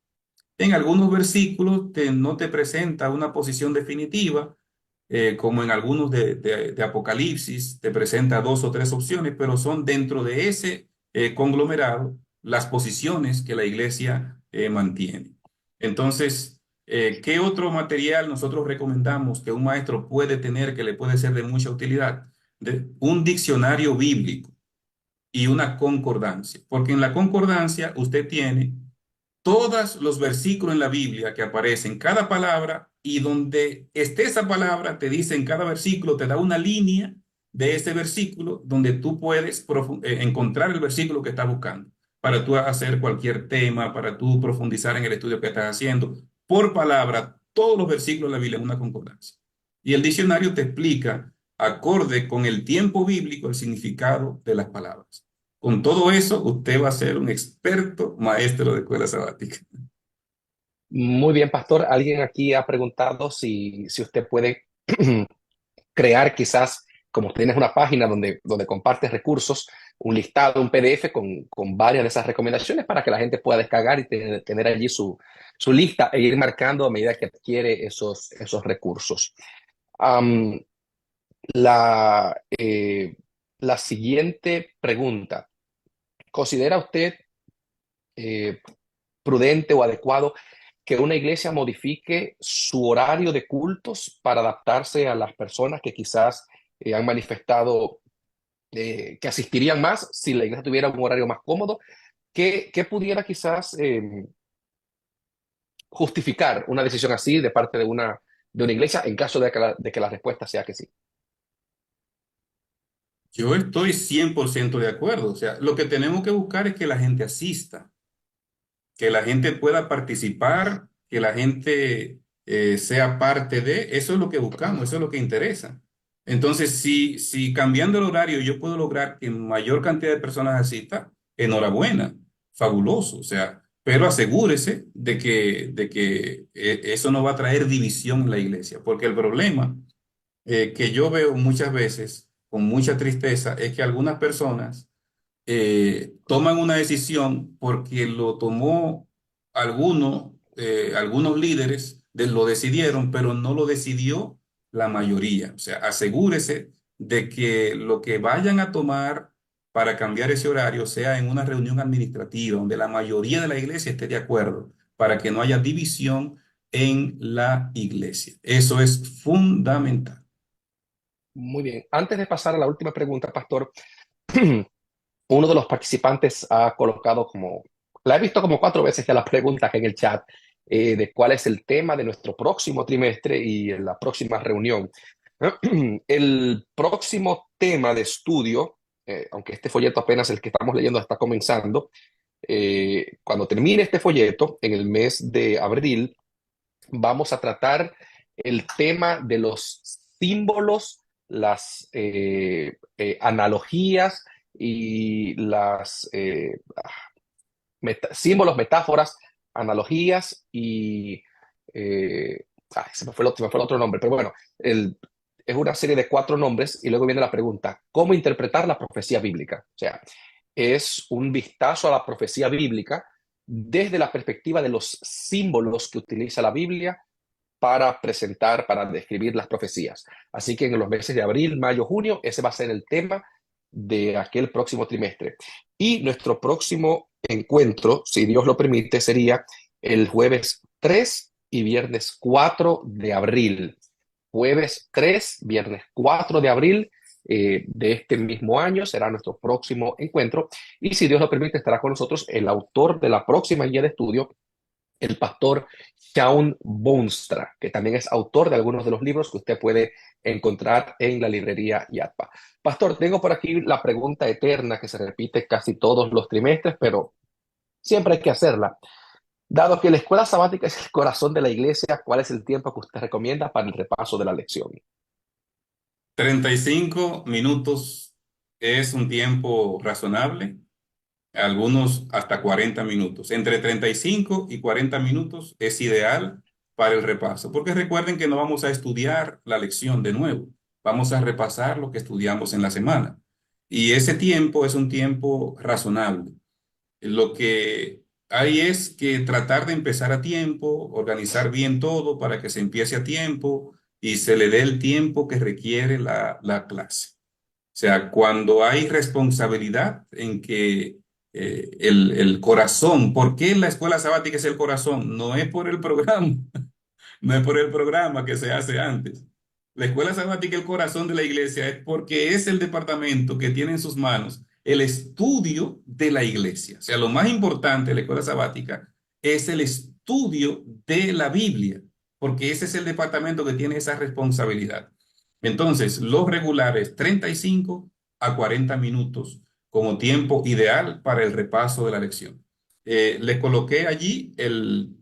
En algunos versículos no te presenta una posición definitiva, como en algunos de Apocalipsis, te presenta 2 o 3 opciones, pero son dentro de ese conglomerado las posiciones que la iglesia mantiene. Entonces, ¿qué otro material nosotros recomendamos que un maestro puede tener que le puede ser de mucha utilidad? Un diccionario bíblico y una concordancia, porque en la concordancia usted tiene todos los versículos en la Biblia que aparecen, cada palabra, y donde esté esa palabra, te dice en cada versículo, te da una línea de ese versículo donde tú puedes encontrar el versículo que estás buscando, para tú hacer cualquier tema, para tú profundizar en el estudio que estás haciendo. Por palabra, todos los versículos de la Biblia en una concordancia. Y el diccionario te explica, acorde con el tiempo bíblico, el significado de las palabras. Con todo eso, usted va a ser un experto maestro de escuela sabática. Muy bien, pastor. Alguien aquí ha preguntado si usted puede crear quizás, como tienes una página donde compartes recursos, un listado, un PDF con varias de esas recomendaciones para que la gente pueda descargar y tener allí su lista e ir marcando a medida que adquiere esos recursos. Am, la, eh, la siguiente pregunta. ¿Considera usted eh, prudente o adecuado que una iglesia modifique su horario de cultos para adaptarse a las personas que quizás han manifestado que asistirían más si la iglesia tuviera un horario más cómodo? ¿Qué pudiera quizás justificar una decisión así de parte de una iglesia en caso de que la respuesta sea que sí? Yo estoy 100% de acuerdo. O sea, lo que tenemos que buscar es que la gente asista, que la gente pueda participar, que la gente sea parte de, eso es lo que buscamos, eso es lo que interesa. Entonces, si cambiando el horario yo puedo lograr que mayor cantidad de personas asista, enhorabuena, fabuloso. O sea, pero asegúrese de que eso no va a traer división en la iglesia, porque el problema que yo veo muchas veces con mucha tristeza es que algunas personas toman una decisión porque lo tomó algunos líderes, lo decidieron, pero no lo decidió la mayoría. O sea, asegúrese de que lo que vayan a tomar para cambiar ese horario sea en una reunión administrativa donde la mayoría de la iglesia esté de acuerdo para que no haya división en la iglesia. Eso es fundamental. Muy bien. Antes de pasar a la última pregunta, pastor, uno de los participantes ha colocado la he visto como 4 veces ya las preguntas en el chat de cuál es el tema de nuestro próximo trimestre y en la próxima reunión. El próximo tema de estudio, aunque este folleto apenas el que estamos leyendo está comenzando, cuando termine este folleto, en el mes de abril, vamos a tratar el tema de los símbolos, las analogías y las símbolos, metáforas, analogías y se me fue el otro nombre, pero bueno, es una serie de 4 nombres y luego viene la pregunta, ¿cómo interpretar la profecía bíblica? O sea, es un vistazo a la profecía bíblica desde la perspectiva de los símbolos que utiliza la Biblia para presentar, para describir las profecías. Así que en los meses de abril, mayo, junio, ese va a ser el tema de aquel próximo trimestre. Y nuestro próximo encuentro, si Dios lo permite, sería el jueves 3 y viernes 4 de abril. Jueves 3, viernes 4 de abril de este mismo año será nuestro próximo encuentro. Y si Dios lo permite, estará con nosotros el autor de la próxima guía de estudio, el pastor Shaun Boonstra, que también es autor de algunos de los libros que usted puede encontrar en la librería Yatpa. Pastor, tengo por aquí la pregunta eterna que se repite casi todos los trimestres, pero siempre hay que hacerla. Dado que la escuela sabática es el corazón de la iglesia, ¿cuál es el tiempo que usted recomienda para el repaso de la lección? 35 minutos es un tiempo razonable, algunos hasta 40 minutos. Entre 35 y 40 minutos es ideal para el repaso, porque recuerden que no vamos a estudiar la lección de nuevo, vamos a repasar lo que estudiamos en la semana. Y ese tiempo es un tiempo razonable. Lo que hay es que tratar de empezar a tiempo, organizar bien todo para que se empiece a tiempo y se le dé el tiempo que requiere la clase. O sea, cuando hay responsabilidad en que el corazón, ¿por qué la escuela sabática es el corazón? No es por el programa, no es por el programa que se hace antes. La escuela sabática, el corazón de la iglesia, es porque es el departamento que tiene en sus manos el estudio de la iglesia. O sea, lo más importante de la escuela sabática es el estudio de la Biblia, porque ese es el departamento que tiene esa responsabilidad. Entonces, los regulares 35 a 40 minutos como tiempo ideal para el repaso de la lección. Les coloqué allí el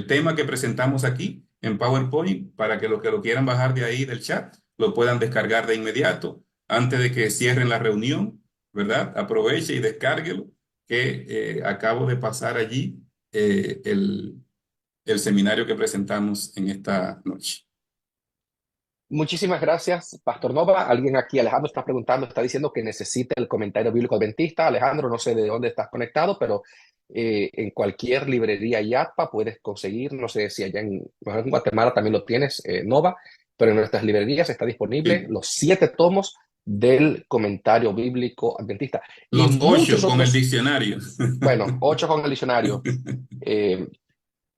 tema que presentamos aquí en PowerPoint para que los que lo quieran bajar de ahí del chat lo puedan descargar de inmediato antes de que cierren la reunión, ¿verdad? Aproveche y descárguelo que acabo de pasar allí el seminario que presentamos en esta noche. Muchísimas gracias, Pastor Nova. Alguien aquí, Alejandro, está preguntando, está diciendo que necesita el comentario bíblico adventista. Alejandro, no sé de dónde estás conectado, pero en cualquier librería YATPA puedes conseguir, no sé si allá en Guatemala también lo tienes, Nova, pero en nuestras librerías está disponible Sí. los 7 tomos del comentario bíblico adventista y Los muchos 8 con el otros, diccionario. bueno, 8 con el diccionario. eh,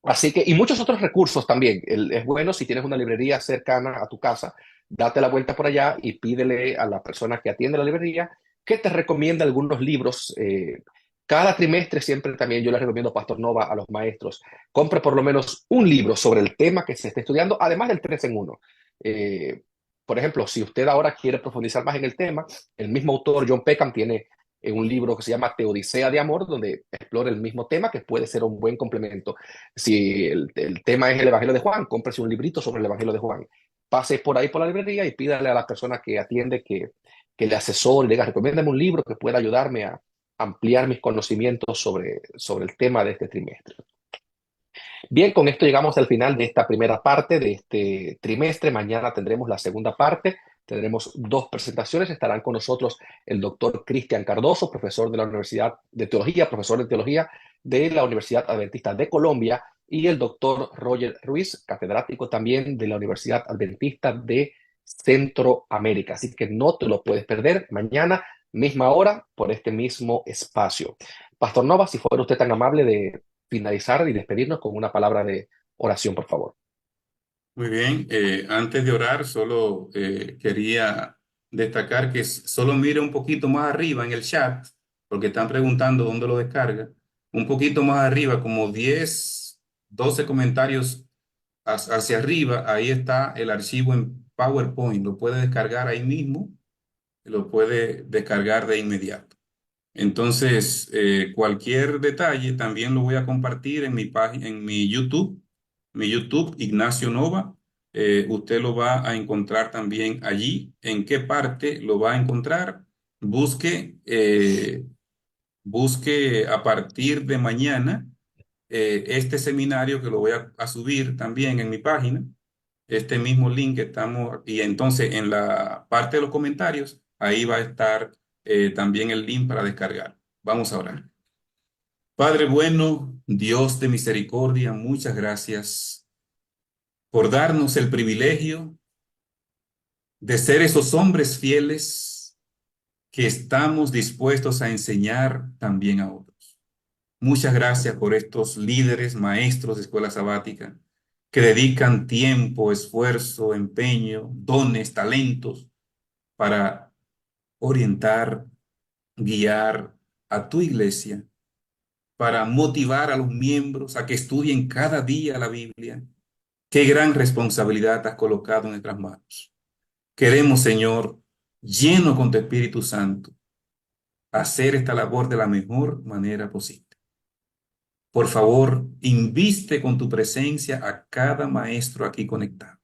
Así que, y muchos otros recursos también. Es bueno si tienes una librería cercana a tu casa, date la vuelta por allá y pídele a la persona que atiende la librería que te recomienda algunos libros. Cada trimestre siempre también yo les recomiendo, Pastor Nova, a los maestros, compre por lo menos un libro sobre el tema que se esté estudiando, además del 3 en uno. Eh, por ejemplo, si usted ahora quiere profundizar más en el tema, el mismo autor, John Peckham, tiene un libro que se llama Teodicea de Amor, donde explora el mismo tema que puede ser un buen complemento. Si el tema es el Evangelio de Juan, cómprese un librito sobre el Evangelio de Juan. Pase por ahí por la librería y pídale a la persona que atiende que le asesore, le diga, recomiéndame un libro que pueda ayudarme a ampliar mis conocimientos sobre el tema de este trimestre. Bien, con esto llegamos al final de esta primera parte de este trimestre. Mañana tendremos la segunda parte. Tendremos 2 presentaciones. Estarán con nosotros el doctor Cristian Cardoso, profesor de la Universidad de Teología, profesor de Teología de la Universidad Adventista de Colombia, y el doctor Roger Ruiz, catedrático también de la Universidad Adventista de Centroamérica. Así que no te lo puedes perder mañana, misma hora, por este mismo espacio. Pastor Nova, si fuera usted tan amable de finalizar y despedirnos con una palabra de oración, por favor. Muy bien, antes de orar, solo quería destacar que solo mire un poquito más arriba en el chat, porque están preguntando dónde lo descarga. Un poquito más arriba, como 10, 12 comentarios hacia arriba, ahí está el archivo en PowerPoint. Lo puede descargar ahí mismo, lo puede descargar de inmediato. Entonces, cualquier detalle también lo voy a compartir en mi página, en mi YouTube, Ignacio Nova. Usted lo va a encontrar también allí. ¿En qué parte lo va a encontrar? Busque, busque a partir de mañana este seminario que lo voy a subir también en mi página, este mismo link que estamos, y entonces en la parte de los comentarios, ahí va a estar también el link para descargar. Vamos a orar. Padre bueno, Dios de misericordia, muchas gracias por darnos el privilegio de ser esos hombres fieles que estamos dispuestos a enseñar también a otros. Muchas gracias por estos líderes, maestros de escuela sabática que dedican tiempo, esfuerzo, empeño, dones, talentos para orientar, guiar a tu iglesia, para motivar a los miembros a que estudien cada día la Biblia. Qué gran responsabilidad has colocado en nuestras manos. Queremos, Señor, lleno con tu Espíritu Santo, hacer esta labor de la mejor manera posible. Por favor, inviste con tu presencia a cada maestro aquí conectado.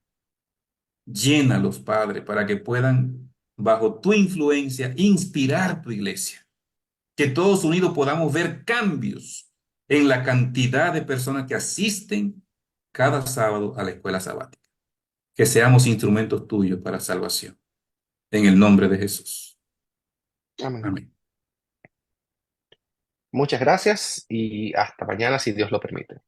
Llénalos, Padre, para que puedan, bajo tu influencia, inspirar tu iglesia. Que todos unidos podamos ver cambios en la cantidad de personas que asisten cada sábado a la escuela sabática. Que seamos instrumentos tuyos para salvación. En el nombre de Jesús. Amén. Amén. Muchas gracias y hasta mañana si Dios lo permite.